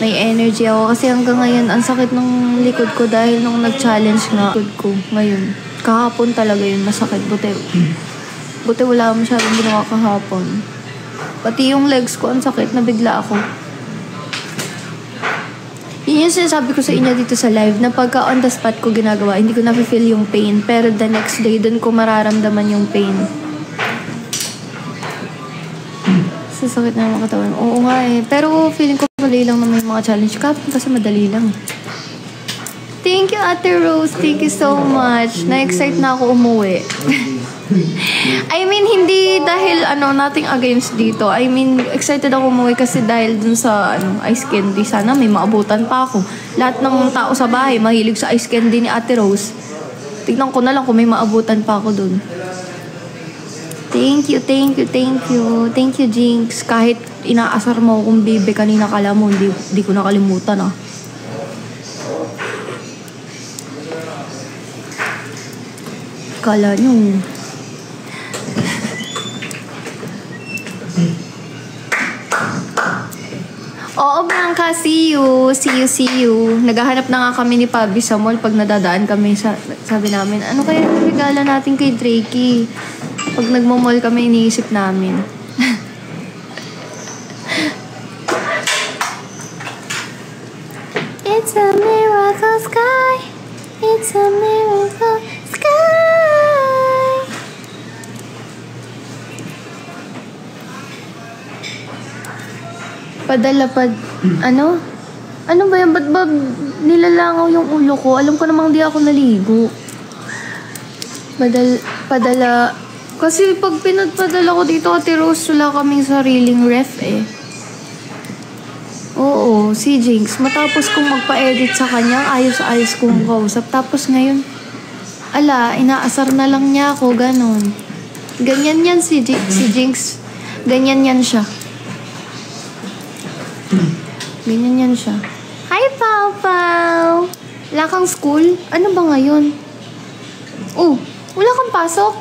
may energy ako. Kasi hanggang ngayon, ang sakit ng likod ko dahil nung nag-challenge nga likod ko ngayon. Kahapon talaga yun, masakit. Buti wala masyadong ginawa kahapon. Pati yung legs ko, ang sakit, nabigla ako. Yun yung sinasabi ko sa inyo dito sa live, na pagka on the spot ko ginagawa, hindi ko na-feel yung pain. Pero the next day, dun ko mararamdaman yung pain. Sasakit na yung mga katawan. Oo nga eh. Pero feeling ko madali lang na may mga challenge. Kapag kasi madali lang. Thank you, Ate Rose. Thank you so much. Na-excite na ako umuwi. I mean, hindi dahil nothing against dito. I mean, excited ako umuwi kasi dahil dun sa ice candy. Sana may maabutan pa ako. Lahat ng tao sa bahay mahilig sa ice candy ni Ate Rose. Tignan ko na lang kung may maabutan pa ako dun. Thank you, thank you, thank you. Thank you, Jinx. Kahit inaasar mo kung bibe kanina, kala mo, hindi ko nakalimutan ah. Kala nyo. Oo, Blanca, see you. See you, see you. Naghahanap na nga kami ni Pabi sa mall pag nadadaan kami. Sabi namin, ano kaya regala natin kay Drakey? Pag nagmamall kami, iniisip namin. It's a miracle sky. It's a miracle sky. Ano? Ano ba yan? Ba't ba nilalangaw yung ulo ko? Alam ko namang di ako naligo. Padala. Kasi pag pinadpadala ko dito, Ate Rose, wala kaming sariling ref eh. Oo, si Jinx. Matapos kong magpa-edit sa kanya, ayos-ayos kong kausap. Tapos ngayon, inaasar na lang niya ako, ganon. Ganyan yan si Jinx. Ganyan yan siya. Ganyan yan siya. Hi, Pau Pau! Wala kang school? Ano ba ngayon? Oh, wala kang pasok?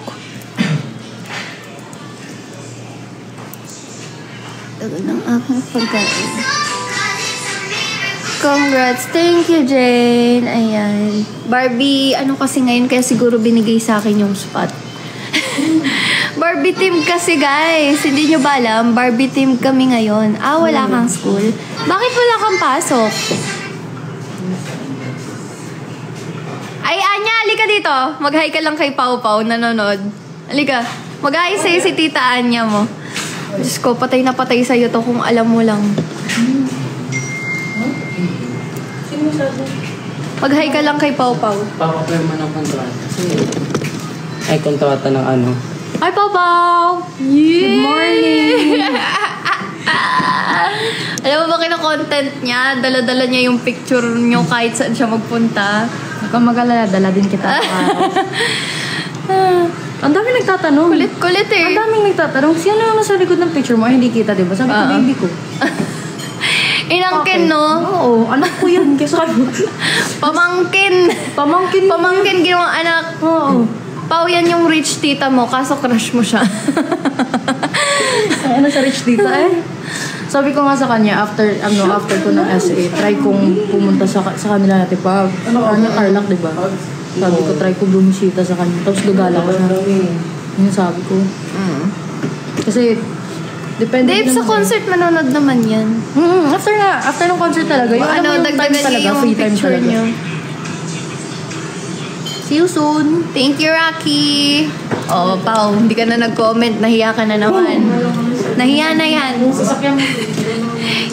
Tagal ng aking pagkain. Congrats! Thank you, Jane! Ayan. Barbie, kasi ngayon kaya siguro binigay sa akin yung spot. Barbie team kasi, guys. Hindi nyo ba alam? Barbie team kami ngayon. Wala kang school. Bakit wala kang pasok? Ay, Anya, halika dito. Mag-hi ka lang kay Pau Pau, nanonood. Halika. Mag-hi sa'yo si Tita Anya mo. Diyos ko, patay na patay sa'yo to kung alam mo lang. Mag-hi ka lang kay Pau Pau. Papapirma ng kontrata. Ay, kontrata ng ano. Hi, Pau Pau! Good morning! Alam mo ba kina-content niya? Dala-dala niya yung picture niyo kahit saan siya magpunta. Huwag kang mag-alala, dala din kita. Ang daming nagtatanong. Kulit eh. Ang daming nagtatanong. Sino naman sa likod ng picture mo? Ay, hindi kita, diba? Sabi ko, baby ko. Inangkin, no? Oo, anak ko yun. Kasi Pamangkin. Pamangkin ginawang anak. Oo. Pau, yan yung rich tita mo, kaso crush mo siya. Ano sa rich tita eh? Sabi ko nga sa kanya, after ko ng SA, try kong pumunta sa kanila natin pa. Tarlac, diba? Sabi ko, try ko bumisita sa kanya. Tapos gagala ko siya. Yun sabi ko. Kasi, depende Dave, sa concert manonood naman yan. After ng concert talaga. Yung dagdagan niyo yung picture niyo. See you soon. Thank you, Rocky. Oh, Pau, hindi ka na nag-comment. Nahiya ka na naman. Nahiya na yan.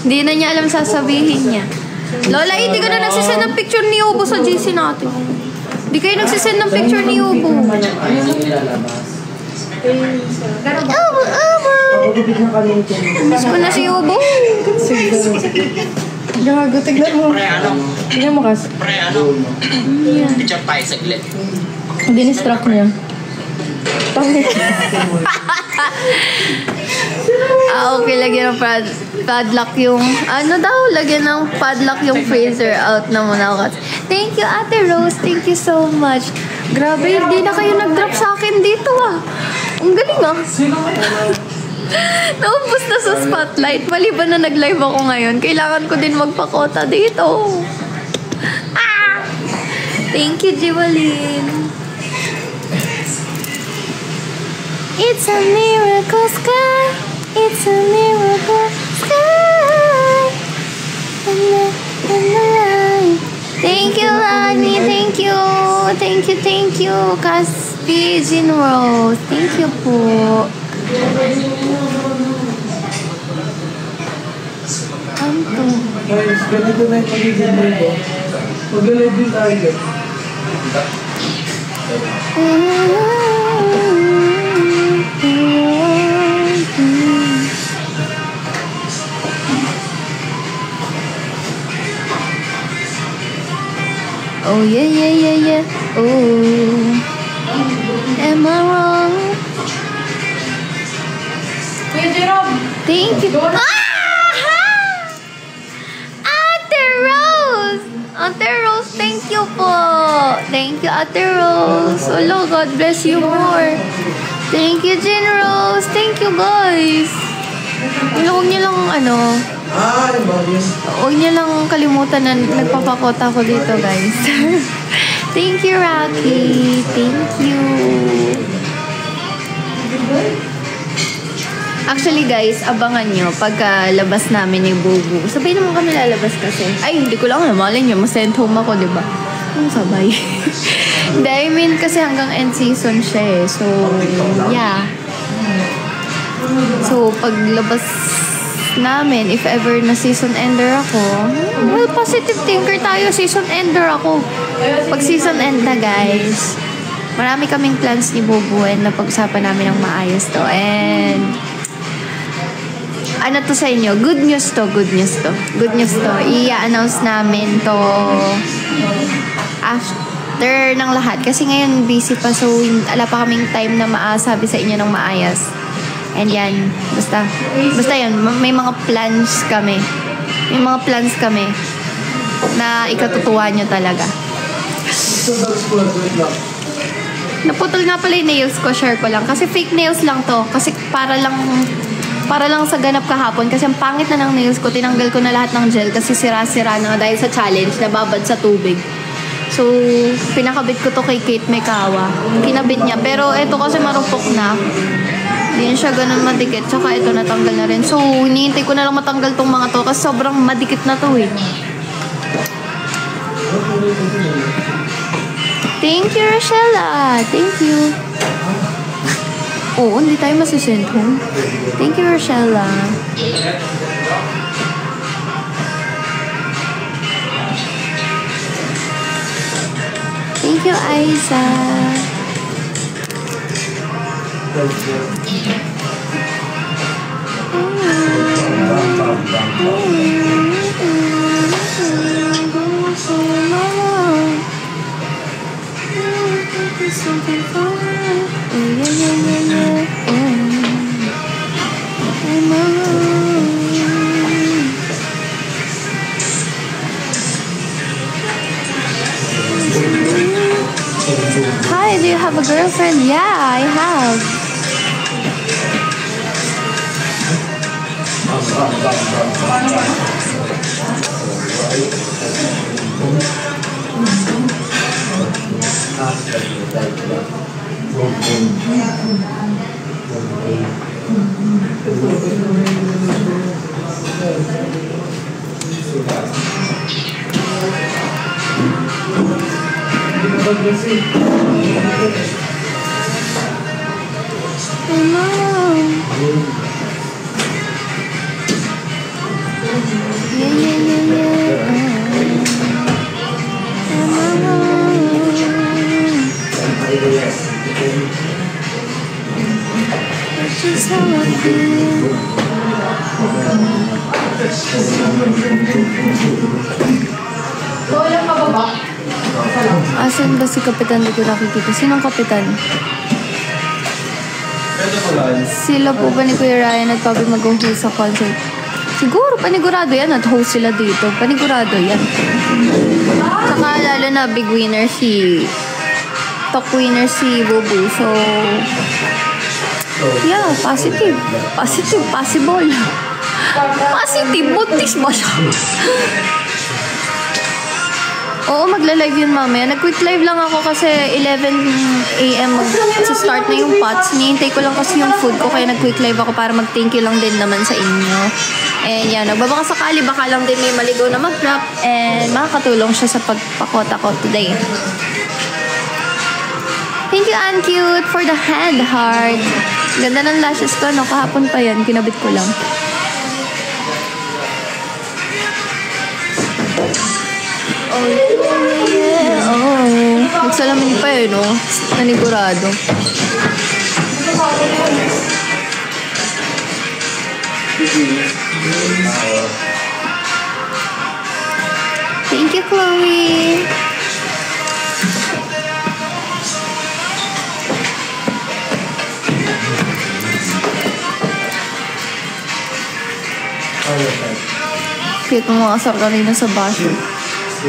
Hindi na niya alam sasabihin niya. Lola, hindi ka na nagsisend ng picture ni Ubo sa GC natin. Hindi kayo nagsisend ng picture ni Ubo. Ubo! Miss mo na si Ubo. Gago, tignan mo. Tignan mo kas. Picture tayo saglit. Dinistract niya. Okay, lagyan ng padlock yung... lagyan ng padlock yung freezer out na muna ako. Thank you, Ate Rose. Thank you so much. Grabe, hindi na kayo nag-drop sa akin dito ah. Ang galing ah. Naubos na sa spotlight. Maliban na nag-live ako ngayon, kailangan ko din magpakota dito. Ah! Thank you, Jivalyn. It's a miracle sky. It's a miracle sky. Thank you, Lani. Thank you. Thank you, thank you. Caspi Jean Rose. Thank you po. Anto. Guys, ganito na yung pagiging mo ko. Mag-live din tayo. Oh yeah, yeah, yeah, yeah. Oh, am I wrong? Kuya Jerome! Thank you. Ate Rose! Ate Rose, thank you po. Thank you, Ate Rose. Oh, God bless you more. Thank you, Jean Rose. Thank you, guys. Huwag niyo lang, huwag niyo lang kalimutan na nagpapakota ko dito, guys. Thank you, Rocky. Thank you. Actually, guys, abangan nyo pagkalabas namin ni Bubu. Sabay naman kami lalabas kasi. Ay, hindi ko lang malay nyo. Mas-send home ako, diba? Ang sabay. Hindi, I mean, kasi hanggang end season siya eh. So, yeah. So, paglabas namin, if ever na season ender ako, well, positive thinker tayo. Season ender ako. Pag season end na, guys, marami kaming plans ni Bubu and napag-usapan namin ng maayos to. And, ano to sa inyo? Good news to, good news to. Good news to. I-announce namin to after ng lahat. Kasi ngayon busy pa, so wala pa kaming time na maasabi sa inyo ng maayos. And yan, basta yan, may mga plans kami. May mga plans kami na ikatutuwa nyo talaga. Naputol nga pala yung nails ko, share ko lang. Kasi fake nails lang to. Kasi para lang sa ganap kahapon. Kasi ang pangit na ng nails ko, tinanggal ko na lahat ng gel kasi sira-sira na dahil sa challenge, nababad sa tubig. So, pinakabit ko to kay Kate Mekawa. Kinabit niya. Pero ito kasi marupok na. Hindi siya ganun madikit. Tsaka ito natanggal na rin. So, hinihintay ko na lang matanggal tong mga to kasi sobrang madikit na to eh. Thank you, Rochella. Thank you. Oo, hindi tayo masisend home. Thank you, Rochella. Thank you, Aiza. Hi, do you have a girlfriend? Yeah, I have. Asan ba si Kapitan? Hindi ko nakikita. Sinong Kapitan? Sila po ba ni Kuya Ryan at Pabi mag-host sa concert? Siguro, panigurado yan at host sila dito. Panigurado yan. Saka lalo na big winner top winner si Bubu. So, Yeah, positive. Positive, possible. Positive, buntis ba siya? Oo, magla-live yun mamaya. Nag-quick live lang ako kasi 11 a.m. mag-start na yung pots. Nihintay ko lang kasi yung food ko kaya nag-quick live ako para mag-thank you lang din naman sa inyo. And yan, nagbabaka sakali baka lang din may maligaw na mag-drop and makakatulong siya sa pagpakota ko today. Thank you, Ann Cute, for the hand heart. Ganda ng lashes ko, no? Kahapon pa yan, kinabit ko lang. Oh, yeah. Oh. Magsalamin pa eh, no? Nanigurado. Thank you, Chloe. Cute mo mga asar kanina sa basyo.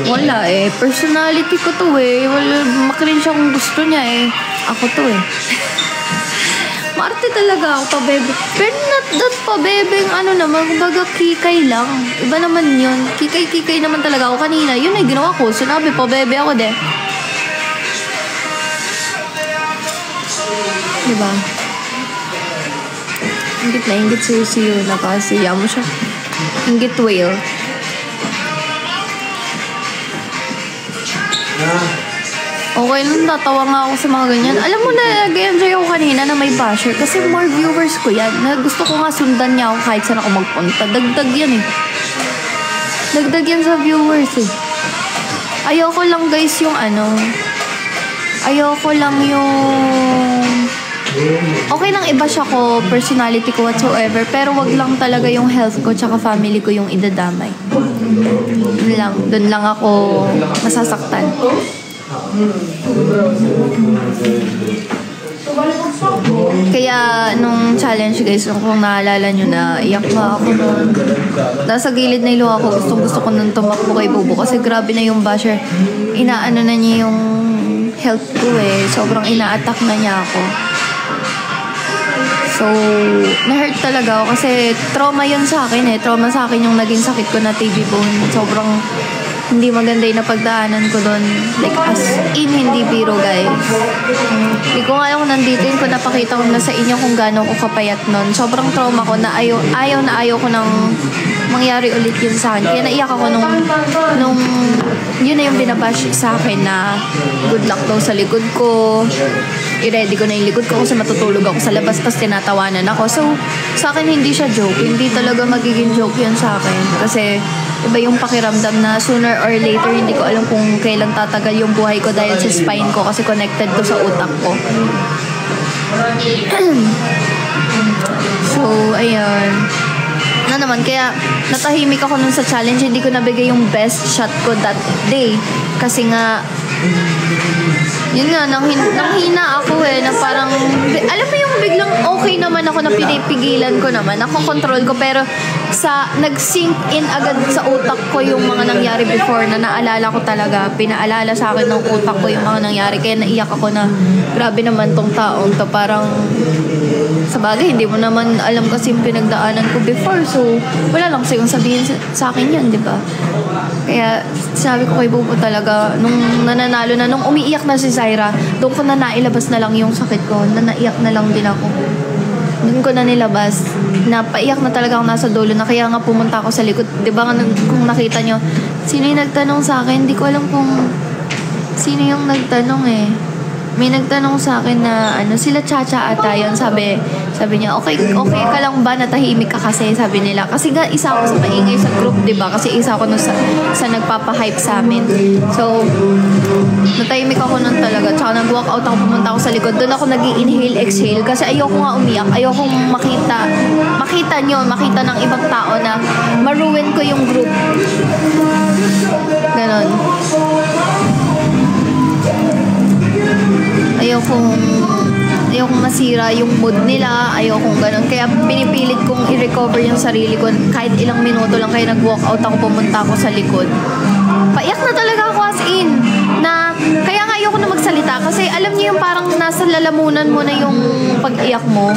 Wala eh. Personality ko to eh. Wala, makrin siya kung gusto niya eh. Ako to eh. Marte talaga ako, pabebe. Pero not that pabebeng ano naman, kumbaga kikay lang. Iba naman yun. Kikay-kikay naman talaga ako kanina. Yun ay ginawa ko. Sinabi, pabebe ako de. Diba? Ingit na, ingit siyo na kasi. Yamo siya. Ingit whale. Okay lang, tatawa nga ako sa mga ganyan. Alam mo na, nag-enjoy ako kanina na may basher kasi more viewers ko yan. Na gusto ko nga sundan niya ako kahit saan ako magpunta. Dagdag yan eh. Dagdag yan sa viewers eh. Ayoko lang guys yung ano. Ayoko lang yung... Okay lang iba siya ko, personality ko whatsoever. Pero wag lang talaga yung health ko tsaka family ko yung idadamay. Doon lang ako masasaktan. Kaya nung challenge guys, kung naalala nyo na iyak na ako nun. Nasa gilid na ilo ako, gusto ko nun tumakbo kay Bobo kasi grabe na yung basher. Inaano na niya yung health ko eh. Sobrang ina-attack na niya ako. So, na-hurt talaga ako kasi trauma yun sa akin eh. Trauma sa akin yung naging sakit ko na TB bone. Sobrang hindi maganda yung napagdaanan ko doon. Like, as in, hindi biro, guys. Hindi ko nga yung nandito yun kung napakita ko na sa inyo kung gano'n ko kapayat nun. Sobrang trauma ko na ayaw ko nang mangyari ulit yun sa akin. Kaya naiyak ako nung yun na yung binabash sa akin na good luck daw sa likod ko. I-ready ko na yung likod ko kasi matutulog ako sa labas tapos tinatawanan ako. So, sa akin hindi siya joke. Hindi talaga magiging joke yun sa akin. Kasi iba yung pakiramdam na sooner or later hindi ko alam kung kailan tatagal yung buhay ko dahil sa spine ko kasi connected to sa utak ko. So, ayun. Na naman, kaya natahimik ako nun sa challenge. Hindi ko nabigay yung best shot ko that day. Kasi nga, yun nga, nanghina ako eh, na parang, alam mo yung biglang okay naman ako na pinipigilan ko naman, nakokontrol ko, pero nag-sink in agad sa utak ko yung mga nangyari before na naalala ko talaga, pinaalala sa akin ng utak ko yung mga nangyari, kaya naiyak ako na, grabe naman tong taong to, parang, sa bagay, hindi mo naman alam kasi yung pinagdaanan ko before, so, wala lang sa'yo sabihin sa akin yun, di ba? Kaya, sabi ko kay Bobo talaga, nung nananalo na, nung umiiyak na si Zaira, doon ko na nailabas na lang yung sakit ko, na naiyak na lang din ako. Doon ko na nilabas, napaiyak na talaga ako nasa dulo na, kaya nga pumunta ako sa likod. Di ba kung nakita nyo, sino yung nagtanong sa akin? Hindi ko alam kung sino yung nagtanong eh. May nagtanong sa akin na sila Chacha ata yun. Sabi niya, okay ka lang ba? Natahimik ka kasi, sabi nila. Kasi nga, isa ako sa maingay sa group, diba? Kasi isa ako sa nagpapahype sa amin. So, natahimik ako nun talaga. Tsaka nag-walk out ako, pumunta ako sa likod. Doon ako nag-inhale, exhale. Kasi ayoko nga umiyak. Ayoko makita ng ibang tao na maruin ko yung group. Ganon. Ayokong masira yung mood nila, ayokong ganun. Kaya pinipilit kong i-recover yung sarili ko. Kahit ilang minuto lang kaya nag-walk out ako, pumunta ako sa likod. Paiyak na talaga ako as in. Na, kaya nga ayoko na magsalita. Kasi alam niyo yung parang nasa lalamunan mo na yung pag-iyak mo.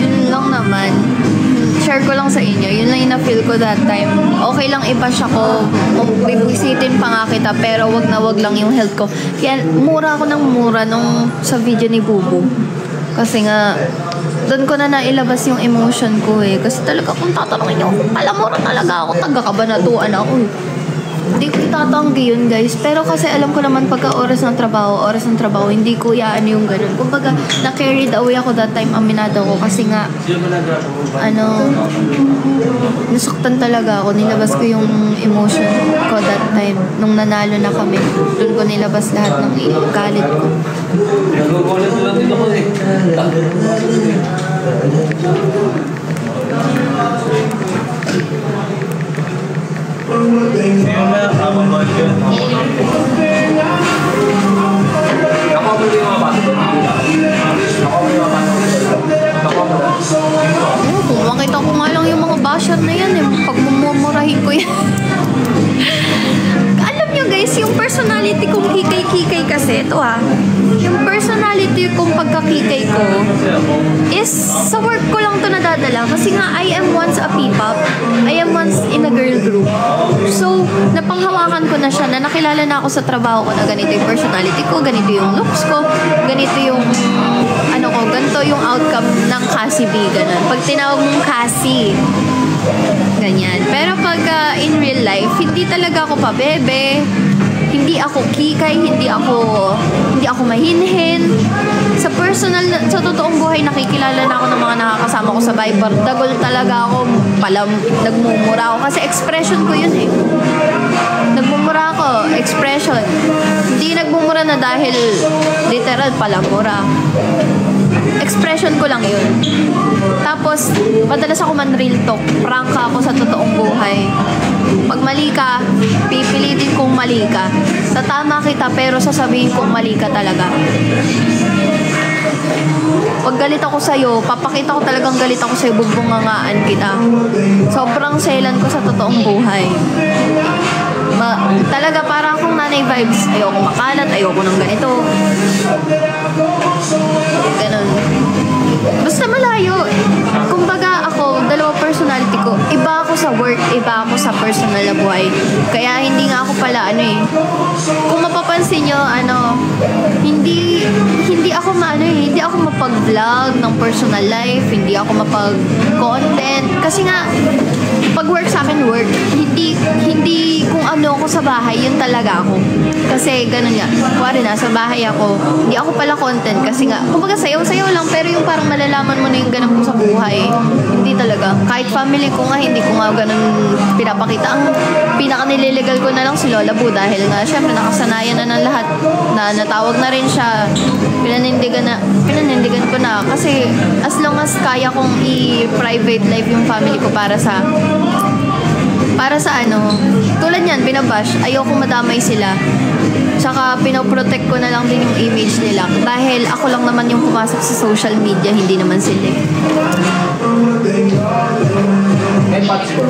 Yun lang naman. Share ko lang sa inyo. Yun lang yung na-feel ko that time. Okay lang i-bash ako. Bibisitin pa nga kita. Pero wag na wag lang yung health ko. Kaya mura ako ng mura nung sa video ni Bubu. Kasi nga, doon ko na nailabas yung emotion ko eh. Kasi talaga kung tatanungin niyo, palamura talaga ako. Taga-kabanatuan ako eh. Hindi ko itatanggi yun, guys. Pero kasi alam ko naman pagka oras ng trabaho, hindi ko iaan yung ganun. Kumbaga, na-carried away ako that time, aminado ko. Kasi nga, nasaktan talaga ako. Nilabas ko yung emotion ko that time. Nung nanalo na kami, doon ko nilabas lahat ng galit ko. Nagkukulit lang dito ko eh. Hindi mo na kamamahal yun. Ako mo yung mga bato doon. Ako mo yung mga bato doon. Kung makita ko nga lang yung mga basher na yan eh. Pag mumurahin ko yan. Alam nyo guys, yung personality kong kikay-kikay kasi, ito yung personality kong pagkakikay ko is sa work ko lang to nadadala. Kasi nga, I am once a P-pop. I am once in a girl group. So, napanghawakan ko na siya na nakilala na ako sa trabaho ko na ganito yung personality ko, ganito yung looks ko, ganito yung ganito yung outcome ng Cassie B. Ganun. Pag tinawag mong Cassie, ganyan. Pero pag in real life, hindi talaga ako pabebe, hindi ako kikay, hindi ako mahinhin. Sa personal, sa totoong buhay, nakikilala na ako ng mga nakakasama ko sa Viber. Dagol talaga ako, nagmumura ako. Kasi expression ko yun eh. Nagmumura ako, expression. Hindi nagmumura na dahil literal palamura. Expression ko lang yun. Tapos, madalas ako man-real talk. Prangka ako sa totoong buhay. Pag mali ka, pipilitin kong mali ka. Tatama kita, pero sasabihin kong mali ka talaga. Pag galit ako sa'yo, papakita ko talagang galit ako sa'yo, bugbungangaan kita. Sobrang selan ko sa totoong buhay. Talaga parang akong nanay vibes. Ayoko makalat, ayoko ng ganito. Ganun. Basta malayo. Kumbaga ako, dalawa personality ko. Iba ako sa work, iba ako sa personal na buhay. Kaya hindi nga ako pala kung mapapansin nyo, hindi ako hindi ako mapag-vlog ng personal life, hindi ako mapag-content. Kasi nga, pag work sa akin, work. Hindi kung ano ako sa bahay, yun talaga ako. Kasi ganun nga, kuwari nasa bahay ako, hindi ako pala content kasi nga, kumbaga sayaw-sayaw lang, pero yung parang malalaman mo na yung ganap ko sa buhay, hindi talaga. Kahit family ko nga, hindi ko nga ganun pinapakita. Ang pinaka-nililigal ko na lang si Lola Bu dahil nga, syempre, nakasanayan na ng lahat na natawag na rin siya. Pinanindigan ko na kasi as long as kaya kong i-private life yung family ko para sa tulad yan, binabash, ayoko madamay sila. Tsaka pinoprotect ko na lang din yung image nila dahil ako lang naman yung pumasok sa social media, hindi naman sila. May pots bro.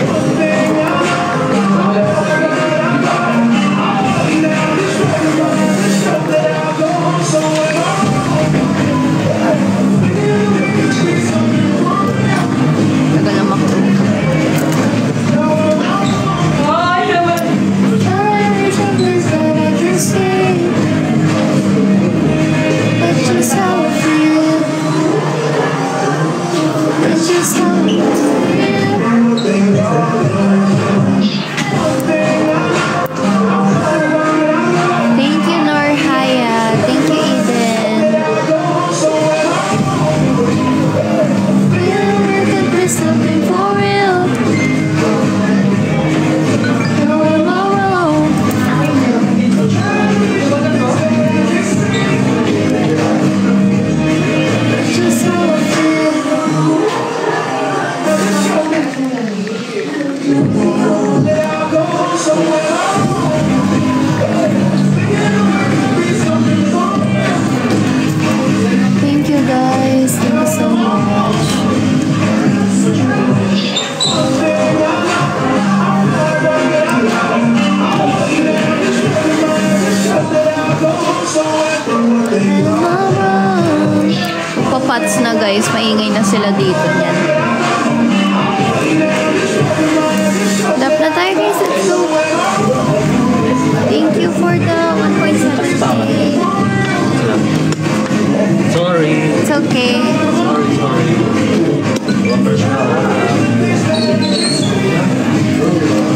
Tagal na makro. Just how cats na guys. Maingay na sila dito niyan. Lap na tayo guys. Let's go. Thank you for the 1.7K. Sorry. It's okay. Sorry.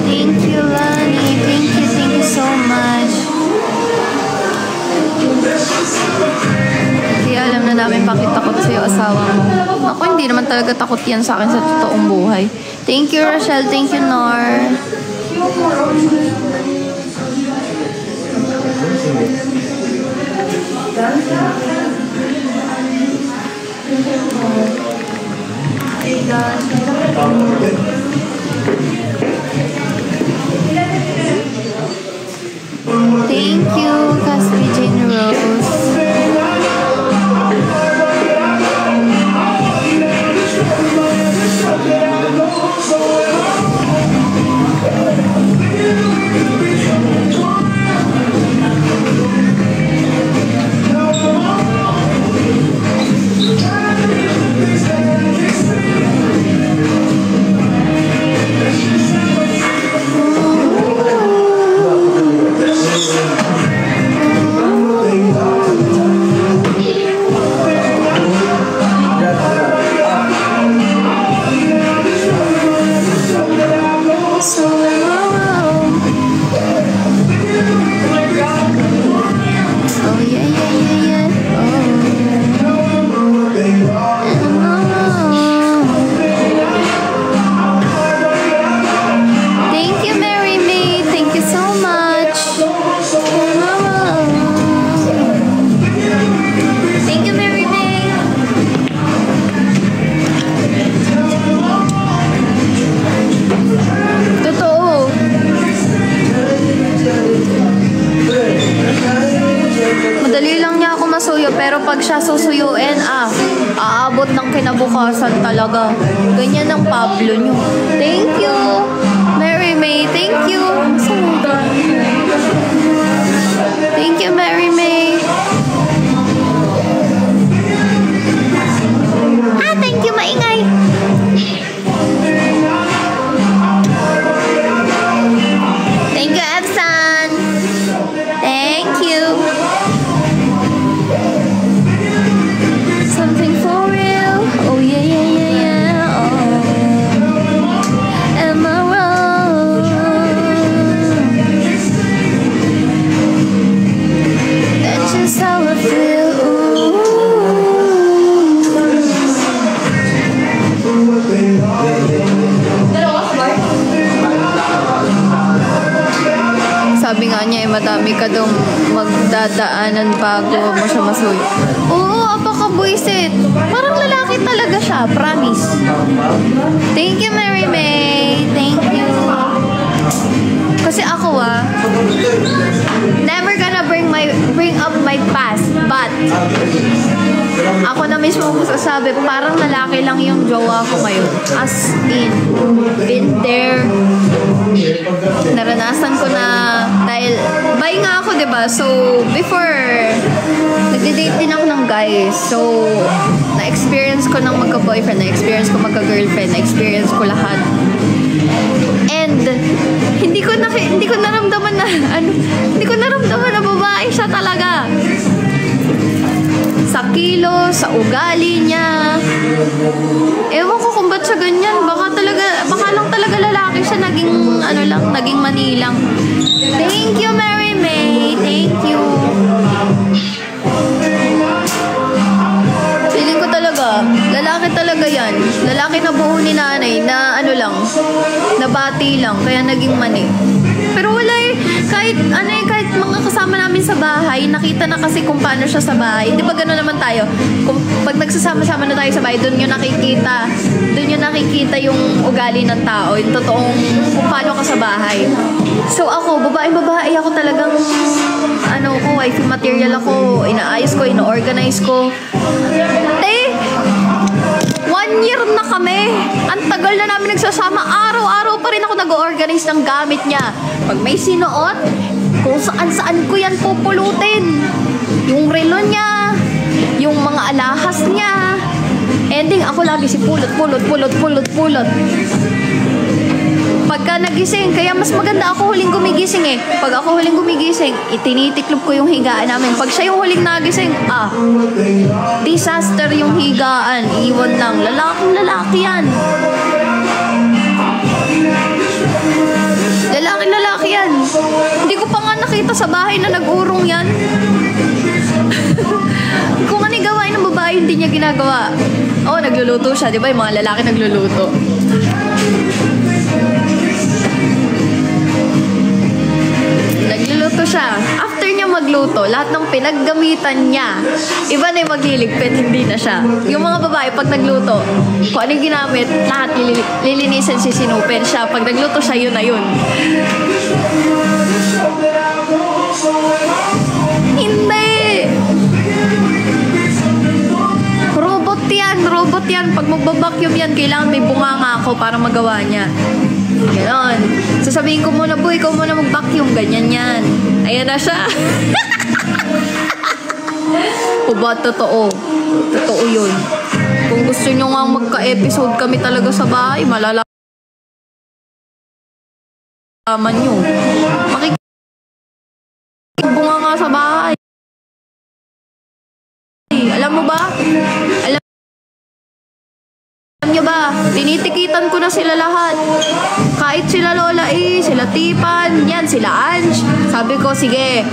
Thank you, Lani. Thank you so much. Kaya alam na namin bakit takot sa'yo asawa mo. Ako hindi naman talaga takot yan sa akin sa totoong buhay. Thank you, Rochelle. Thank you, Nor. Thank you, Caspi Jane Rose. Pero pag siya susuyuin, aabot ng kinabukasan talaga. Ganyan ang Pablo nyo. Thank you, Mary May. Thank you. Thank you, Mary May. Thank you, maingay. Thank you, Epson. Thank you. Something for real. Oh yeah. Oh. Am I wrong? That's just how I feel. Sabi nga niya, madami ka daw magdadaanan bago mo siya masuyo. Oo, apaka-buisit. Parang lalaki talaga siya, promise. Thank you, Mary May. Thank you. Kasi ako never gonna bring up my past, but ako na mismo masasabi, parang lalaki lang yung jowa ko ngayon. As in, been there. Naranasan ko na, dahil, bi nga ako, diba? So, before, nagde-date din ako ng guys. So, na-experience ko ng magka-boyfriend, na-experience ko magka-girlfriend, na-experience ko lahat. And, hindi ko naramdaman na babae siya talaga. Sa kilo, sa ugali niya. Ewan ko kung ba't siya ganyan. Baka lang talaga lalaki siya, naging manilang. Thank you, Mary May. Thank you. Feeling ko talaga, lalaki talaga yan. Lalaki na buo ni nanay na nabati lang, kaya naging mani. Pero wala kahit mga kasama namin sa bahay, nakita na kasi kung paano siya sa bahay. Di ba gano'n naman tayo? Pag nagsasama-sama na tayo sa bahay, doon yung nakikita yung ugali ng tao, yung totoong kung paano ka sa bahay. So ako, babae ako talagang, wifey material ako, inaayos ko, ino-organize ko. 1 year na kami. Ang tagal na namin nagsasama. Araw-araw pa rin ako nag-organize ng gamit niya. Pag may sinuot, kung saan-saan ko yan pupulutin. Yung relo niya, yung mga alahas niya, Ending, ako lagi si pulot. Pagka nagising, kaya mas maganda ako huling gumigising eh. Pag ako huling gumigising, itinitiklop ko yung higaan namin. Pag siya yung huling nagising, disaster yung higaan. Iwan lang. Lalaki yan. Lalaki yan. Hindi ko pa nga nakita sa bahay na nag-urong yan. Kung ano yung gawain ng babae, hindi niya ginagawa. Oo, nagluluto siya. Di ba yung mga lalaki nagluluto? Nagluluto siya. After niya magluto, lahat ng pinaggamitan niya, iba na yung magliligpit, hindi na siya. Yung mga babae, pag nagluto, kung ano yung ginamit, lahat lilinisin, sisinupin siya. Pag nagluto siya, yun na yun. Hindi! Robot yan. Pag magbabacuum yan, kailangan may bunganga ako para magawa niya. Ganon. Sasabihin ko muna, boy, ikaw muna mag-vacuum. Ganyan yan. Ayan na siya. O ba, totoo? Totoo yun. Kung gusto nyo nga magka-episode kami talaga sa bahay, malalaman nyo. Makikibunga nga sa bahay. Alam mo ba? Alam nyo ba? Tinitikitan ko na sila lahat. Kahit sila Lola sila Tipan, yan, sila Ange. Sabi ko, sige,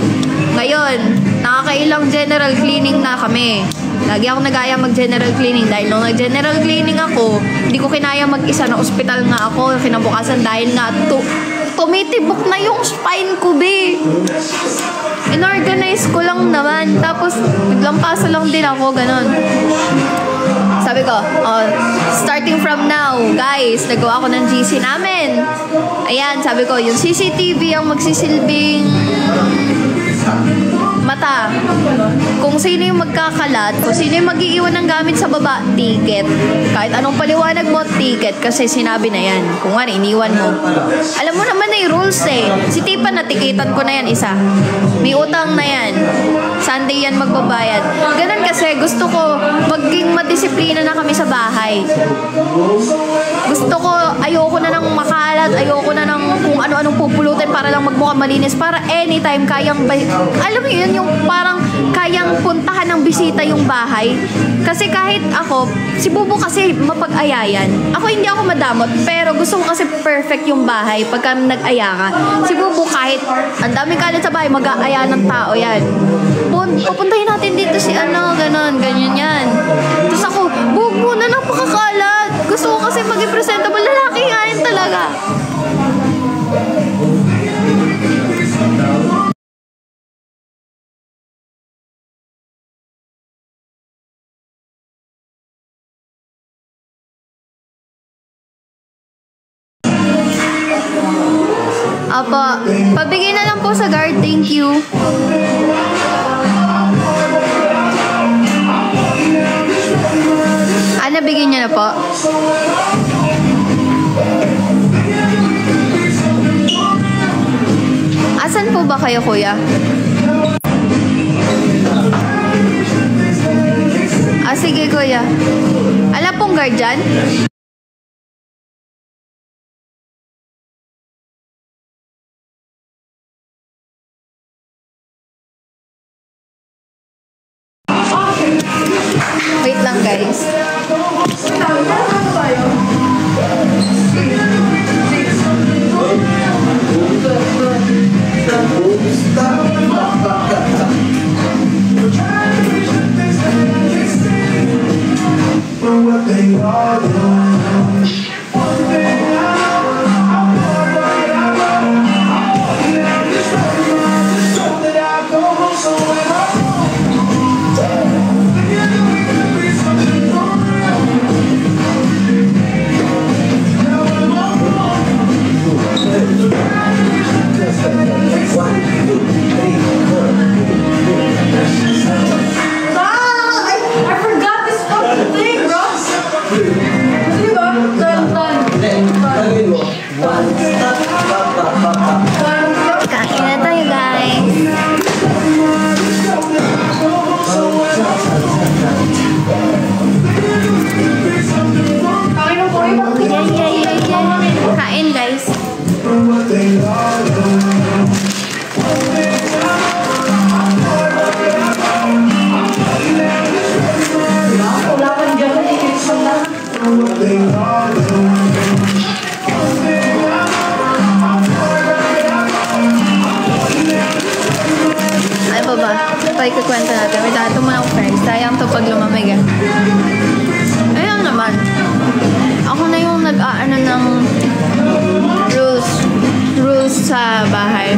ngayon, nakakailang general cleaning na kami. Lagi ako nag-aya mag-general cleaning dahil nung nag-general cleaning ako, hindi ko kinaya mag-isa na ospital nga ako kinabukasan dahil nga tumitibok na yung spine ko, be. Inorganize ko lang naman. Tapos, naglampasa lang din ako, ganon. Sabi ko, starting from now, guys, nagawa ko ng GC namin. Ayan, sabi ko, yung CCTV ang magsisilbing mata. Kung sino yung magkakalat, kung sino yung mag-iiwan ng gamit sa baba, ticket. Kahit anong paliwanag mo, ticket. Kasi sinabi na yan. Kung ano, iniwan mo. Alam mo naman na yung rules eh. Si Tipa, natikitan ko na yan isa. May utang na yan. Sunday yan magbabayad. Ganun kasi, gusto ko maging madisiplina na kami sa bahay. Gusto ko, ayoko na ng makalat, ayoko na ng kung ano-anong pupulutin para lang magmukha malinis. Para anytime, kayang, alam mo yun, yung parang kayang puntahan ng bisita yung bahay. Kasi kahit ako, si Bubu kasi mapag-ayayan. Ako hindi ako madamot, pero gusto ko kasi perfect yung bahay pagka nag-aya ka. Si Bubu kahit ang daming kalat sa bahay, mag-aaya ng tao yan. Papuntahin natin dito si ganon, ganyan yan. Tapos ako, Bubu na lang pakakalat. Gusto ko kasi maging presentable, lalaki nga yan talaga. Apa, pabigay na lang po sa guard. Thank you. Nabigyan niya na po. Asan po ba kayo, kuya? Sige, kuya. Alam pong guard dyan? Wait lang, guys. pa ikukwento natin. May dato mo ng friends. Sayang to pag lumamig eh. Ayun naman. Ako na yung nag-aano ng rules sa bahay.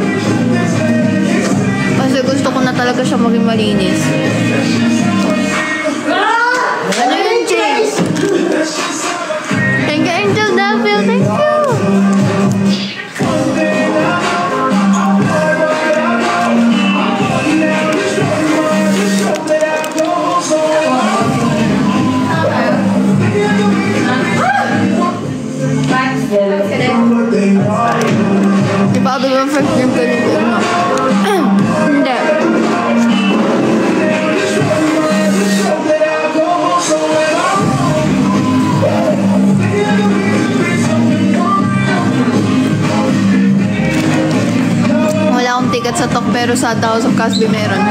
Kasi gusto ko na talaga siya maging malinis. Ano yun, James? Thank you, Angel Devil. Thank you. Diba ako yung first game ko yung no? Hindi. Wala akong ticket sa Tok pero sa House of Casby meron.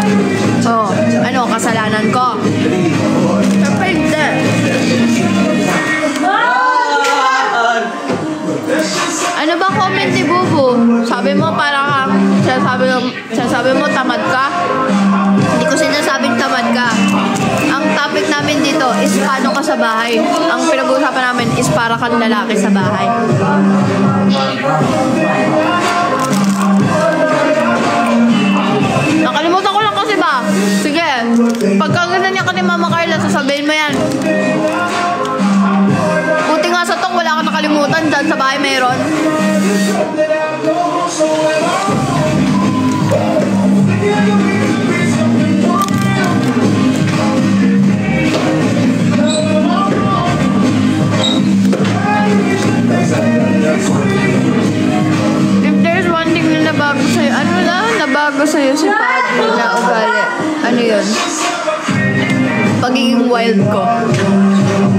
So, ano, kasalanan ko? Siyempre hindi. Ano ba comment ni Bubu? Sabi mo para kang sabi mo tamad ka? Hindi ko sinasabing tamad ka. Ang topic namin dito is paano ka sa bahay. Ang pinag-uusapan namin is para kang lalaki sa bahay. Nakalimutan ko lang kasi ba? Sige, pagka ganun niya ka ni Mama Carla, sasabihin mo yan. Buti nga sa Tok, wala ka nakalimutan dyan sa bahay meron. If there's one thing na nabago sa'yo, ano na nabago sa'yo si Padre na ugali? Ano yun? Pagiging wild ko.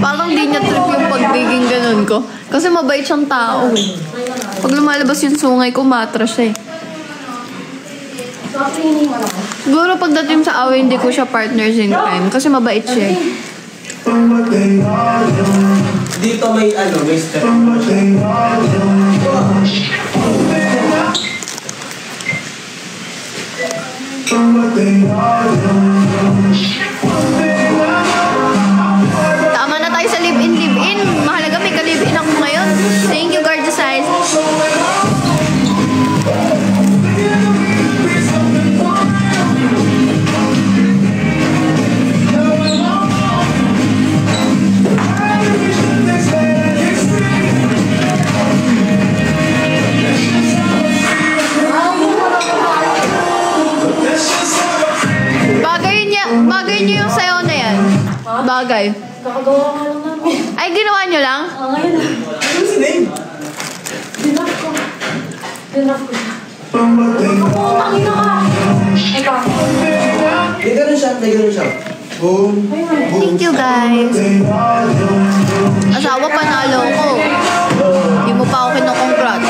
Parang di niya trip yung pagiging ganun ko. Kasi mabait siyang tao eh. Pag lumalabas yung sungay ko, matras siya eh. Siguro pagdating sa away, hindi ko siya partners in crime. Kasi mabait siya eh. Dito may may step. Tama na tayo sa live-in. Mahalaga may ka-live-in ako ngayon. Thank you, gorgeous eyes. Bagay niyo yung sayaw na yan. Bagay. Kakagawa nga lang namin. Ay, ginawa niyo lang? Oo, ngayon na. What's the name? Dinap ko. Kaputang ina ka. Ikaw. May ganun siya. Boom. Thank you, guys. Asawa, panalo ko. Hindi mo pa ako kinukongrats.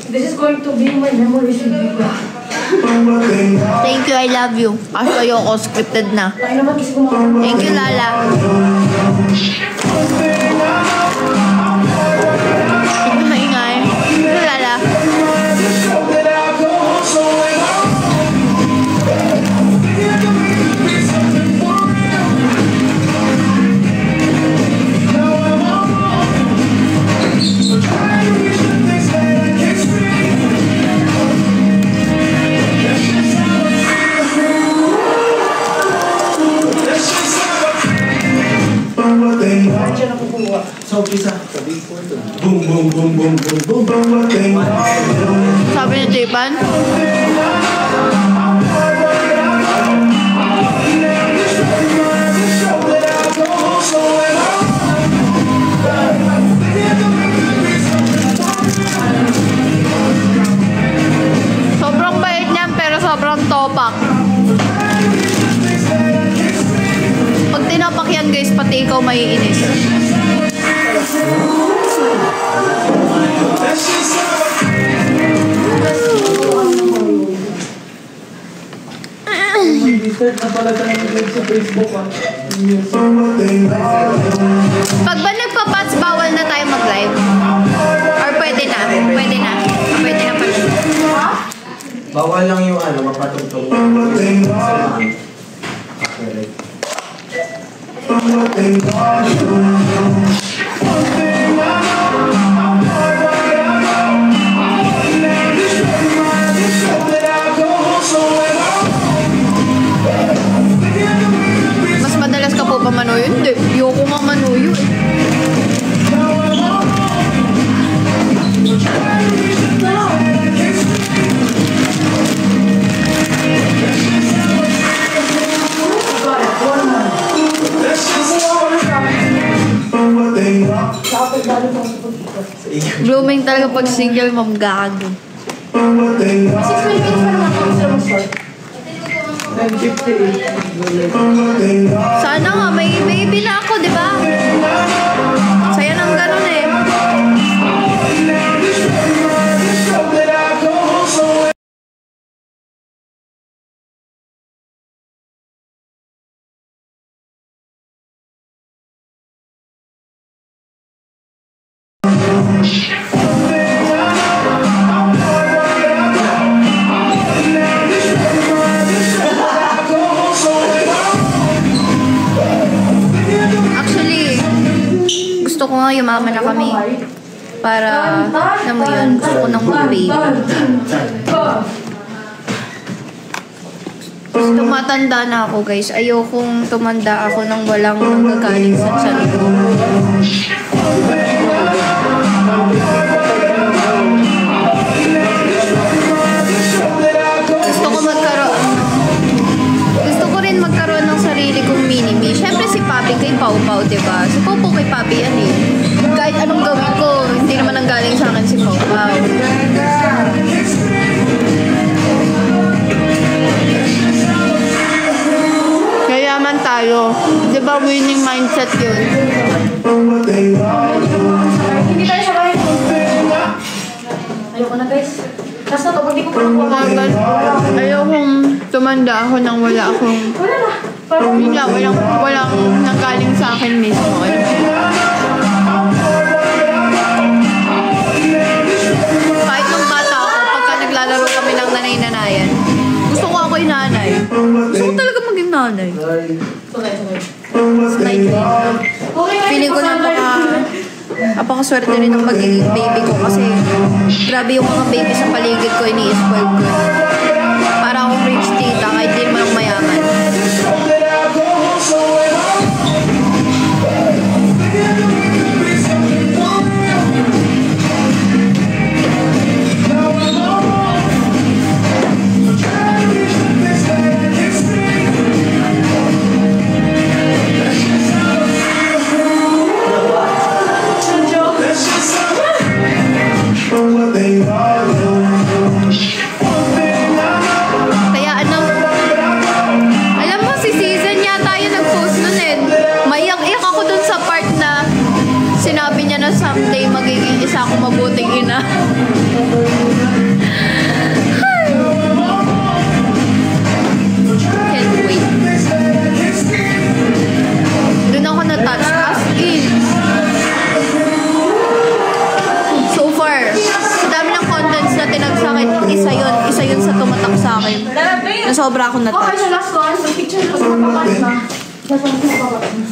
This is going to be my memories with you. Thank you, I love you. Kasi ayoko, scripted na. Tayo naman kasi kumakain. Thank you, Lala. Thank you, maingay. Thank you, Lala. So, isa. Sabi ko ito. Boom, boom, boom, boom, boom, boom, boom. Sabi ni Japan. Sobrang bait niyan pero sobrang topak. Pag tinapak yan guys, pati ikaw maiinis. Research na pala tayo sa Facebook ah. Pag ba nagpa-pats, bawal na tayo mag-live? Or pwede na? Pwede na. Pwede na pala. Bawal lang yung mapatugtog. Mas madalas ka po ba manuyo? Hindi. Ayoko nga manuyo eh. Blooming talaga pag single, ma'am gago. 6 minutes pa naman ako sila mag-start. 10:58. Sana nga, may bila ako, di ba? Saya nang ganun eh. Actually, gusto ko nga yumaman na kami. Para, alam mo yun, gusto ko nang mag-baby. Tumatanda na ako guys. Ayokong tumanda ako nang walang nanggagaling sa tiyan ko. Gusto ko rin magkaroon ng sarili kong mini-me. Siyempre si Papi kay Pau Pau, diba? Si Pau Pau kay Papi yan eh. Kahit anong gawin ko, hindi naman ang galing sa akin si Pau Pau. Kayaman tayo. Diba winning mindset yun? Hindi tayo sabay. Ayoko na guys. Tapos na to, pag di ko pa nakuha. Ayokong tumanda ako nang wala akong... Wala na. Parang walang nanggaling sa akin mismo. Kahit nung bata ako, pagka naglalaro kami ng nanay-nanayan, gusto ko ako yung nanay. Gusto ko talaga maging nanay. Feeling ko napakaswerte rin ng magiging baby ko kasi grabe yung mga baby sa paligid ko, ini-spoil ko. Para akong rich tita kahit di naman mayaman. Kaya alam mo si Season yata yung nag-post nun eh. Maiyak-iyak ako dun sa part na sinabi niya na someday magiging isa akong mabuting ina. Can't wait. Dun ako na-touch as in. So far, sa dami ng contents na tinag sa akin, isa yun sa tumatak sa akin. Na sobra akong okay, na-touch. sa last one, so picture ko sa papakas na. Last one, sa papakas.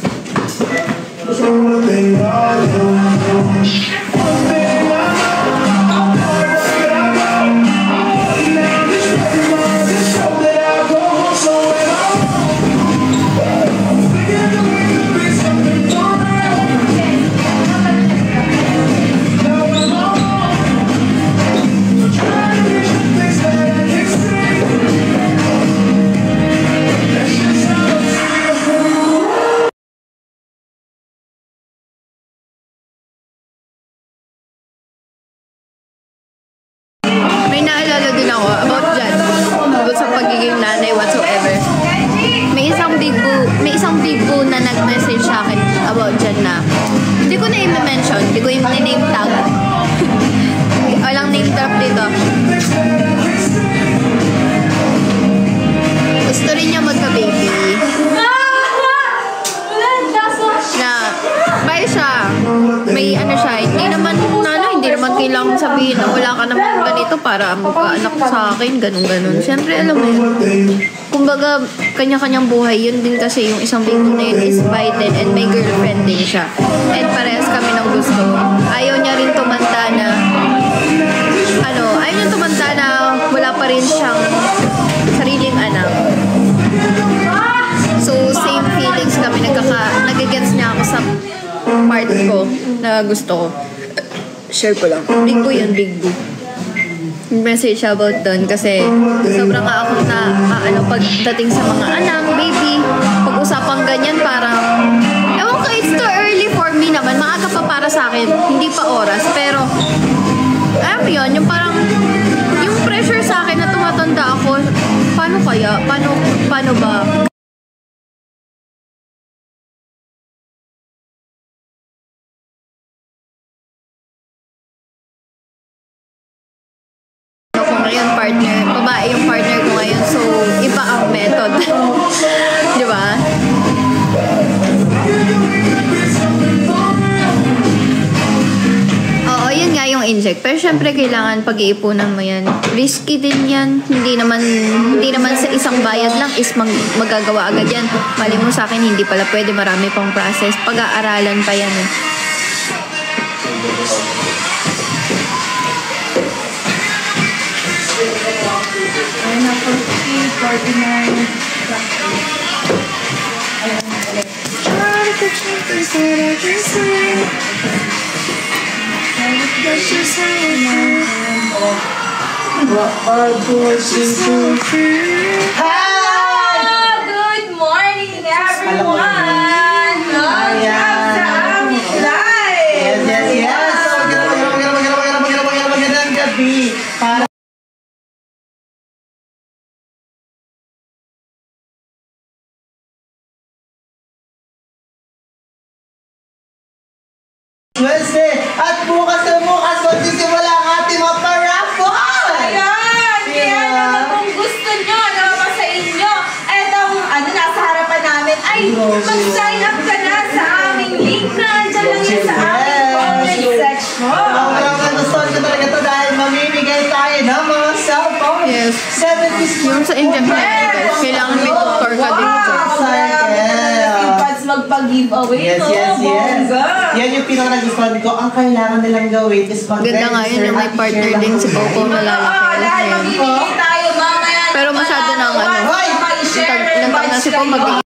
maging nanay whatsoever. May isang big boo na nag-message sa akin about dyan na hindi ko na i-mention, hindi ko i-name tag. Walang name tag dito. Gusto rin niya magka-baby. Na, bye siya. May ano siya, hindi naman kailangan sabihin na wala ka naman ganito para magka-anak sa akin, ganun-ganun. Siyempre, alam mo yun. Kumbaga, kanya-kanyang buhay, yun din kasi yung isang big na yun is Biden and may girlfriend din siya. And parehas kami ng gusto. Ayaw niya rin tumanda na wala pa rin siyang sariling anak. So, same feelings kami. Nagigets niya ako sa part ko na gusto ko. Share ko lang. Big boo yun, big boo. Message about doon kasi sobrang ako na pagdating sa mga anak, baby, pag-usapang ganyan parang ewan ko, it's too early for me naman. Maaga pa para sa akin. Hindi pa oras. Pero, alam mo yun, yung parang yung pressure sa akin na tumatanda ako, paano kaya? Paano ba? Ngayon babae yung partner ko ngayon, so iba ang method. Di ba? Oo, yun nga yung inject. Pero syempre kailangan pag-iipunan mo yan. Risky din yan. Hindi naman sa isang bayad lang is magagawa agad yan. Mali mo sa akin, hindi pala pwede, marami pang process. Pag-aaralan pa yan eh. Ayun na, 49. Good morning, everyone! Welcome sa aming live! Yes! Magandang gabi! Wednesday! At bukas magsisimula ang ating mga paraffle! Ayan! Kaya naman kung gusto nyo, naman sa inyo, etong nasa harapan namin, ay mag-sign up ka na sa aming link na andyan lang yun sa aming comment section. Ang gustuhan ko talaga ito dahil mamimigay tayo ng mga cellphone. Yes. 70s Yung sa inject na yun, guys, kailangan may tutor ka dito. Magpag-giveaway, no? Bongga! Yan yung pinaka-nagustuhan ko. Ang kailangan nilang gawin is Ganda nga yun, yung may partner din si Coco na lalaki. Dahil mamimili tayo mamaya. Pero masyado nang ilang taon na si Coco mag-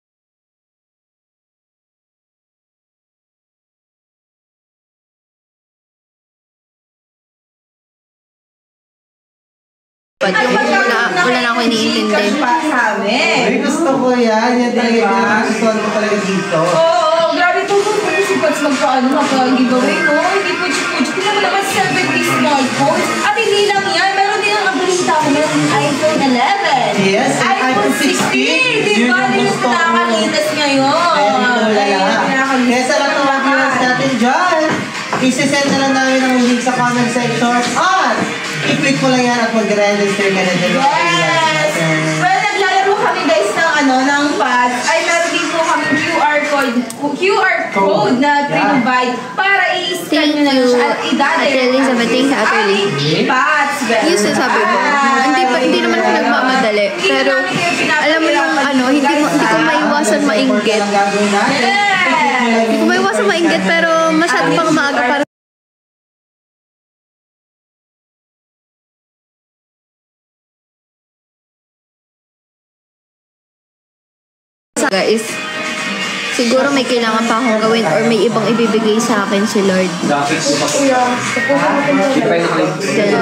wala na ako iniintindi. Ay, gusto ko yan. Yan talaga yung pinaka-nagustuhan ko talaga dito. Oo, grabe ito. Kung si Pats magpa-giveaway, no? Hindi po chukuchu. Tingnan mo naman 70 smartphones. At hindi lang yan. Meron din ang balita ko. Meron yung iPhone 11. Yes, iPhone 16. Di ba? Hindi yung nakakalitas ngayon. Kaya sa lahat ng mga viewers natin dyan, isisend na lang namin ang link sa comment section at i-click mo lang yan at mag-register ka na dyan. Yes! Well, naglalaro kami guys ng pads. Ay, meron din po kami QR code na provide para i-scan nyo na siya at i-data yung aming pads. Yung sasabi ko, hindi naman ako nagmamadali. Pero, alam mo yung hindi ko maiwasan mainggit. Hindi ko maiwasan mainggit, pero masyado pang maaga para guys, siguro may kailangan pa akong gawin or may ibang ibibigay sa akin si Lord.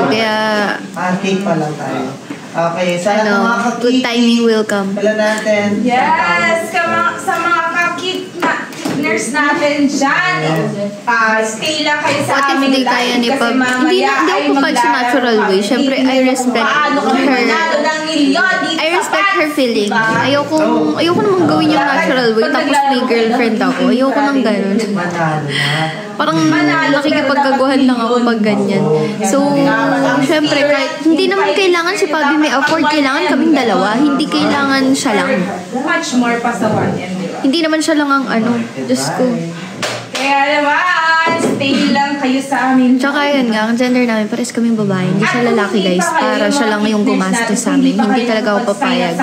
Kaya cake pa lang tayo. Okay, sana mga good timing will come. Hello natin. Yes! Sa mga nurse natin dyan, stay lang kayo sa What if aming di kaya ni live kasi Pab? mamaya Hindi ako pag sa natural way. Siyempre, I respect her. Paano kami manalo ng milyon dito I respect her feeling. Ayoko namang gawin yung natural way, tapos may girlfriend ako. Ayoko nang ganun. Parang nakikipagkaguhan lang ako pag ganyan. So, syempre, kahit hindi naman kailangan si Pabi may afford, kailangan kaming dalawa. Hindi kailangan siya lang. Much more pa sa 1M, di ba? Hindi naman siya lang ang Diyos ko. Kaya naman, stay lang kayo sa amin. Tsaka yun nga, ang gender namin, pares kaming babae. Hindi siya lalaki, guys. Para siya lang yung gumastos sa amin. Hindi talaga ako papayag.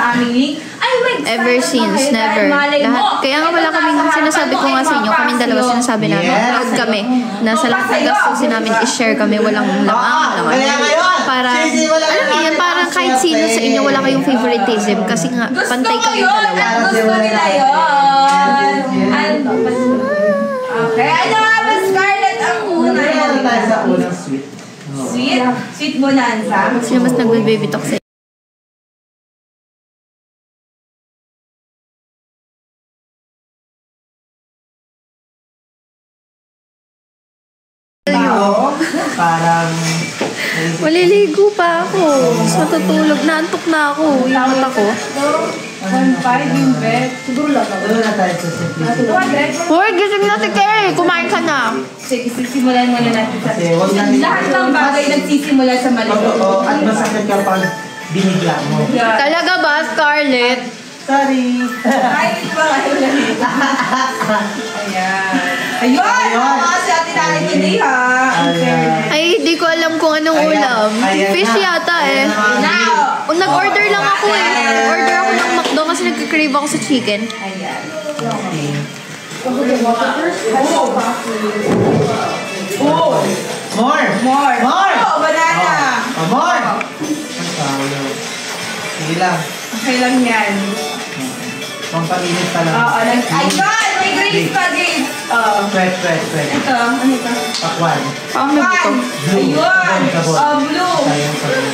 Ever since, never. Lahat. Kaya nga wala kaming, sinasabi ko nga sa inyo, kaming dalawa sinasabi namin, proud kami, na sa lahat ng gastusin namin, i-share kami, walang lamang. Para, alam niyo yan, parang kahit sino sa inyo, wala kayong favoritism. Kasi nga, pantay kaming dalawa. Gusto nila yun. Okay, ano nga ba, Scarlett, ang una? Ano tayo sa unang sweet? Sweet? Sweet bonanza? Sino mas nagbe-baby talk sa Parang... Maliligo pa ako. Matutulog. Naantok na ako. Yung mata ko. 1.5 yung bed. Siguro lang ako. Ano na tayo sa sweet? Hoy, gising na si Kerry. Kumain ka na. Sige, sisimulan muna natin sa... Kasi huwag natin- Lahat ng bagay nagsisimula sa maliit. Oo, at masakit ka pag binigla mo. Yeah. Talaga ba, Scarlett? Sorry. Ay, hindi ba kayo lang ito? Ayan. Ayun! Ako kasi atin natin hindi ha. Ayan. Ay, di ko alam kung anong ulam. Ayan Fish na. yata eh. Now! Nag-order lang ako eh. Nag-order ako ng McDo kasi nag-crave ako sa chicken. Ayan. Okay. Oh! More! More! More! Oh, banana! Oh, more! Ang tawag. Sige lang. Okay lang yan. Pampainit pa lang. Oo, ayun! May grapes pa, grapes! Oo. Pwet. Ito, ano ito? Pakwan. Parang may buto. Ayun! Sabon. Oh, blue! Sayang sabon.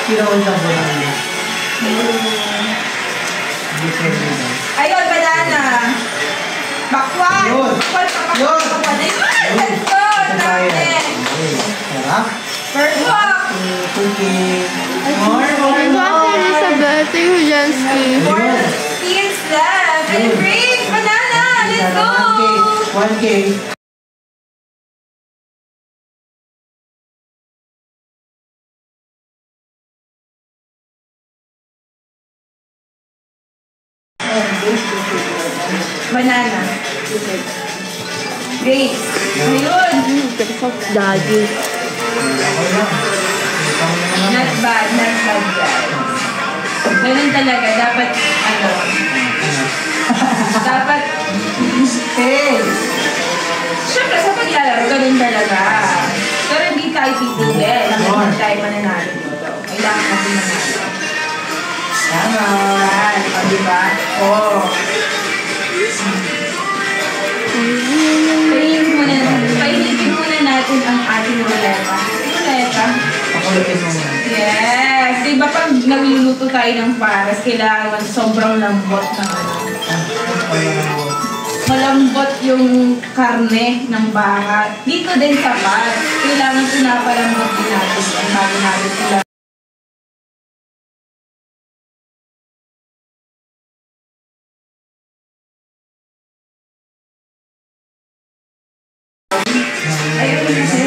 Kinawin sabon ang ilo. Hindi pwede na. Ayun, banana! Bakwan! Yun! Bakwan! Yun! Ayun! Let's go! Natin! Sarap. Perfect! Cooking. More. Elizabeth, yung Jansky. More skills left! And grapes! Banana! Let's go! 1K. Banana. Grapes. Ayun! Daddy. Not bad, guys. Ganun talaga. Dapat, dapat, syempre sa paglalaro, ganun talaga. Pero hindi tayo titigil. Hindi tayo mananalo dito. Kailangan natin manalo. Yan. O, diba? Oo. Painitin muna natin ang ating ruleta. Ruleta? Pakulutin mo muna. Yes! Diba pag nagluluto tayo ng pares, kailangan sobrang lambot ng malambot yung karne ng baka. Dito din sa pares, kailangan pinapalambot din natin ang bago natin sila. Ayun kasi,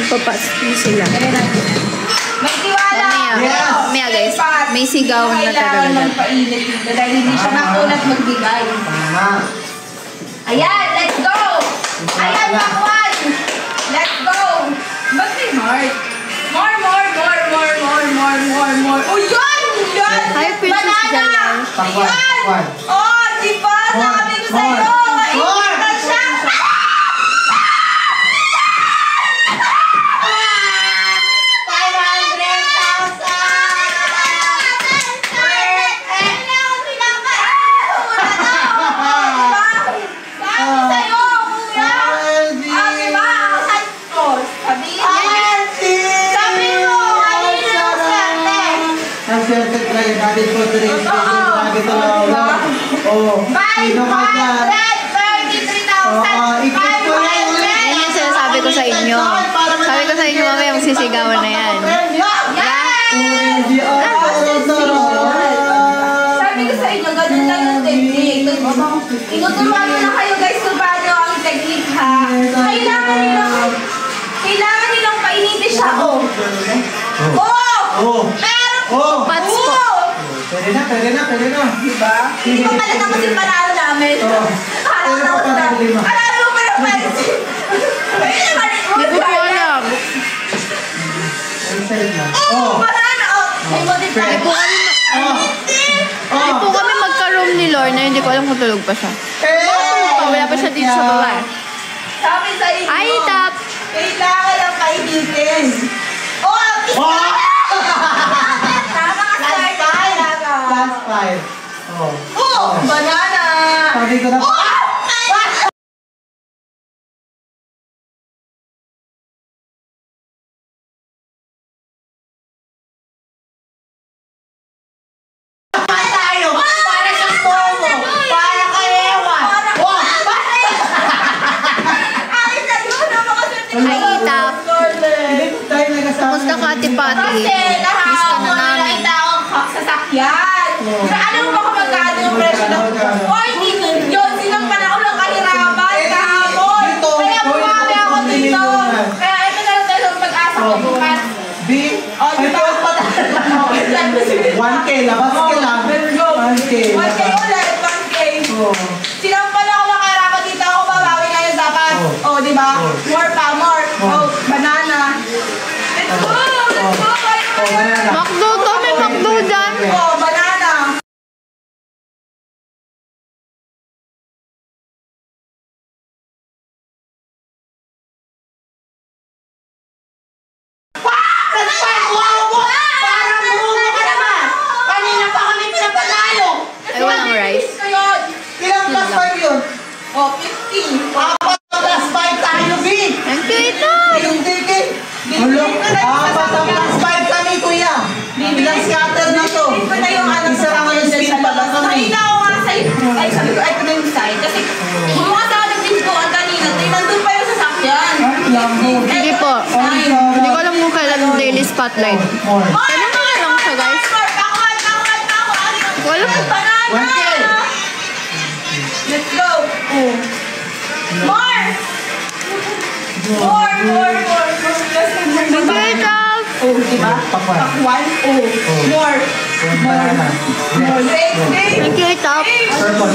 Papasok sila. may tiwala ako! Maya guys, may sigaw na kailangan talaga. magpainit dito dahil hindi siya makunat magbigay. Tama. Ayan, let's go! Ayan, bakwan! Let's go! Ba't may heart? More! Oh, yun! Yun! Hi, Princess Banana! Jaya. Pakwan. Ayan! Oh, di ba? Sabi ko sa'yo! Mainit na siya! 533,500! Yan yung sinasabi ko sa inyo. Sabi ko sa inyo mamaya, Nagsisigawan na yan. Sabi ko sa inyo, ganun lang yung technique. Tinuturuan na kayo guys kung paano ang technique ha. Kailangan nilang painitin siya. Pats po. Pwede na. Diba? Hindi ko pala tapos yung panalo namin. Alala mo pa ng pansin. Hindi ko alam. Banana! May multiply. Hindi po kami magka-room ni Lorna. Hindi ko alam kung tulog pa siya. Wala pa siya dito sa baba. Sabi sa inyo. Ay, tap! Kailangan lang painitin. Tama ka, Last 5. Banana! Sabi ko na. Para sa Pomo! Para kay Ewa! Ay, nagluto na mga Ay, tap! Kamusta ka, Ate Pati? Kasi Miss ka na namin. nakita akong sasakyan. Sa ano mo ba kung magkano yung presyo ng... Oy, dito yun. Sinampan ako ng kahirapan kahapon. Kaya bumami ako dito. Kaya ito na lang tayo pag-asa ko bukas. Di ba? 1K, labas ka lang. 1K. 1K ulit, 1K. Sinampan ako ng kahirapan dito. Ako babawi ngayon dapat. Di ba? More pa, more. Banana. Let's go! Let's go! Banana. Makdo to, may makdo dyan. Banana. Ay, walang rice. Ilang plus 5 yun? 50. Apat na plus 5 tayo, B! Thank you, ito. Yung ticket! Apat na plus 5 kami, kuya! Ilang scatter na to? Ito na yung ano Isa lang ang spin pa lang kami. Nakita ko nga sa'yo. Ay, sabi ko, ay, ito na yung side. Kasi, bumukas ako ng pintuan kanina. Nandun pa yung sasakyan. Sige po. Hindi ko alam kung kailan yung daily spotlight. Tanong ko na lang siya, guys. Hindi ko alam. Let's go. More. Thank you, ito. Diba? Pakwan. More. Banana. Thank you, ito. Purple.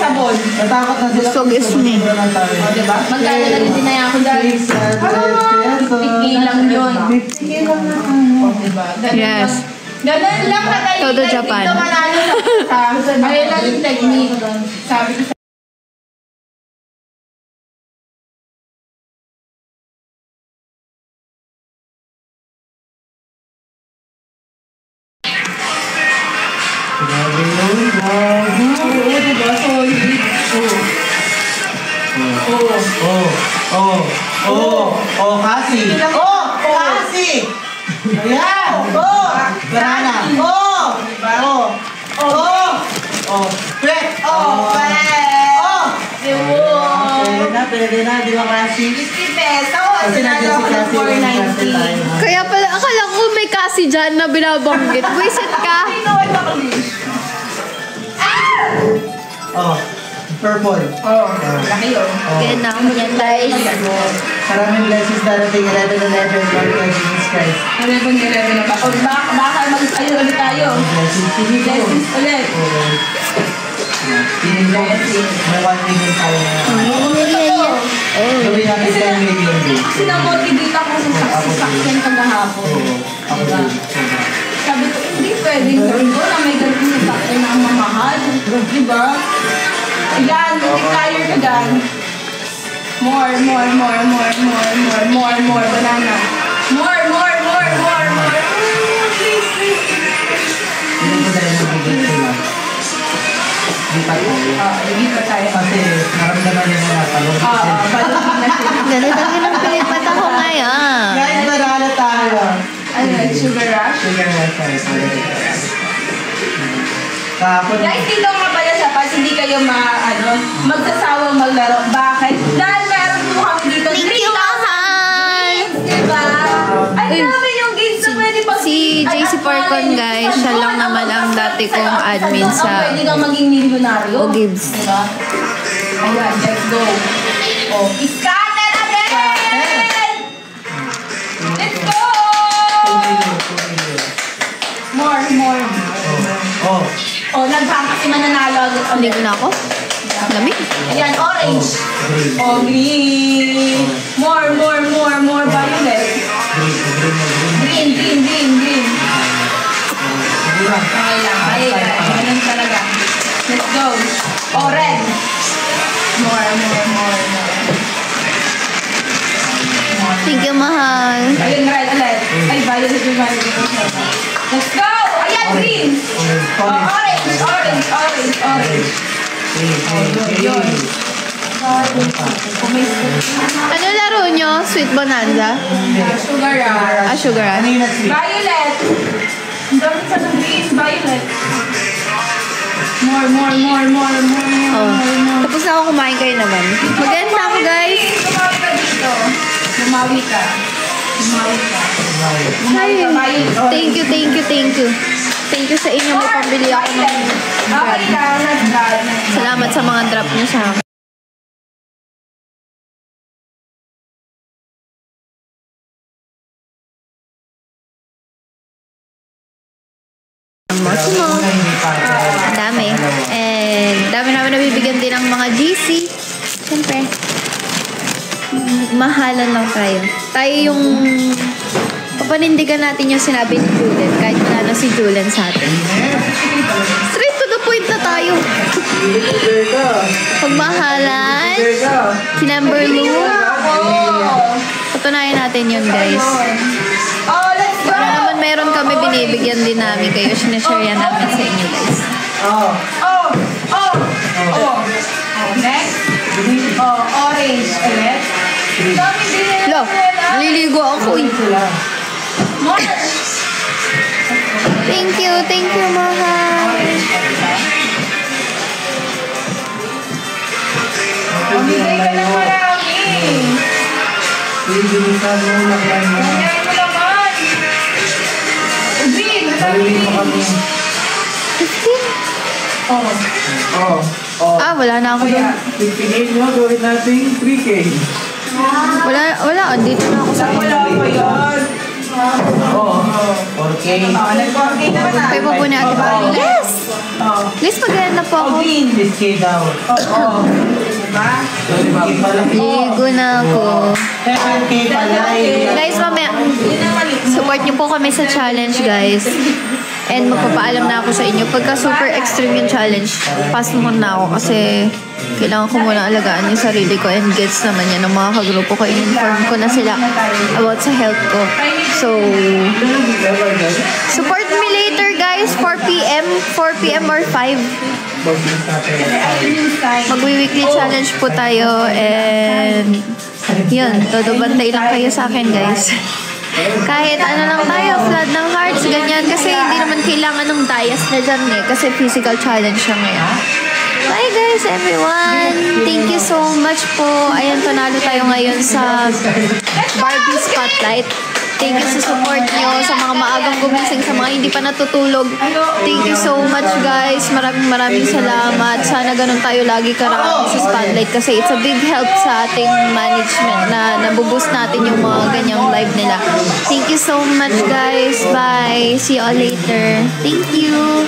Sabon. Natakot na sila. Busog is me. Diba? Magkano na rin dinaya ko dahil. 50 lang yun. Diba? Yes. Ganun lang kadali. Todo Japan. Dito manalo sa ayun lang yung technique. Sabi ko Grabe yun, grabe. diba? Kasi. Kasi. Ayan. Banana. Pwet. Pwede na, di ba kasi? 50 pesos. Kasi nandiyan si Cassie, 490. Kaya pala, akala ko may kasi dyan na binabanggit. Wisit ka. Purple. Laki yun. Yan na. Yan, guys. Maraming blessings darating 11-11, Lord God Jesus Christ. 11 na ba? O baka mag-ayun ulit tayo. Blessings ulit. Piling ko, may 1 million tayo na. Gawin natin 10 million din. Kasi na-motivate ako sa sasakyan kagahapon. Ako din. Sabi ko, hindi pwedeng gawin ko na may ganun na sasakyan na ang mamahal. Diba? Ayan, multiplier ka dyan. More, banana. More. Please. Hindi ko dahil nabigay sila. Hindi pa tayo. Kasi naramdaman niya na talong. Ganun ang pinagpilipat ako ngayon. Guys, marala tayo. Sugar rush? Sugar rush tayo. Kahapon. Guys, dito nga pala sa pas, hindi kayo magsasawang maglaro. Bakit? Dahil meron po kami dito Thank you, 3,000 dati kong admin sa Pwede kang maging milyonaryo. Gibbs. Diba? Ayan, let's go. Oh, scatter again! Let's go! More. Oh. Oh, naghang kasi mananalo agad Hindi ulit. ko na ako. Lamig. Ayan, orange. Oh, green. More. Violet. Green. Okay lang. Ayan. Ganun talaga. Let's go. Oh, red. More. Thank you, mahal. Ayun, red ulit. Ay, violet. Let's go! Ayan, green. Oh, orange. Yun. Ano laro nyo? Sweet Bonanza? Sugar rush. Sugar Ano rush. yung nag-sweet? Violet. Ang dami sa green. Violet. More. Oh. Tapos na ako kumain kayo naman. Maganda ako, guys. Lumawi ka dito. Lumawi ka. Hi. Thank you. Thank you sa inyo. May pambili ako ng Okay lang, nag-drag. salamat sa mga drop niyo sa akin. Ang dami. And dami namin nabibigyan din ng mga GC. Siyempre, mahalan lang tayo. Tayo yung papanindigan natin yung sinabi ni Julen. Kahit wala na si Julen sa atin. Straight to the point na tayo. Pagmahalan, kinamberloo. Patunayan natin yun, guys. Oh, let's go! Ano naman meron kami, binibigyan din namin kayo. Sinashare yan namin sa inyo, guys. Oh. Next. Oh, orange ulit. Dami din. Lo, naliligo ako eh. More. Thank you, mahal. Bigay ka ng marami. Pilibilitan mo lang yan. Nangyay mo naman. Green. Baliwin mo kami. 15? Oh. Wala na ako doon. Pipiliin nyo, gawin natin 3K. Wala. Dito na ako sa Wala pa yun. 4K. Oh, nag-4K naman na. Kayo po po natin. Yes! Oh. Please, maganda po ako. Green. 6K daw. Oh. Diba? 7K pala. Ligo na ako. 7K pala. Guys, mamaya, Yun ang mali. support niyo po kami sa challenge, guys. And magpapaalam na ako sa inyo. Pagka super extreme yung challenge, pass mo na ako kasi kailangan ko muna alagaan yung sarili ko and gets naman yan ng mga kagrupo ko. In-inform ko na sila about sa health ko. So, support me later, guys. 4 p.m. or 5. Magwi-weekly challenge po tayo and yun, todo bantay lang kayo sa akin, guys. Kahit ano lang tayo, flood ng hearts, ganyan. Kasi hindi naman kailangan ng dias na dyan eh. Kasi physical challenge siya ngayon. Bye guys, everyone! Thank you so much po. Ayan, panalo tayo ngayon sa Barbie Spotlight. Thank you sa support nyo, sa mga maagang gumising, sa mga hindi pa natutulog. Thank you so much, guys. Maraming salamat. Sana ganun tayo lagi karami sa Spotlight kasi it's a big help sa ating management na nabuboost natin yung mga ganyang live nila. Thank you so much, guys. Bye. See you all later. Thank you.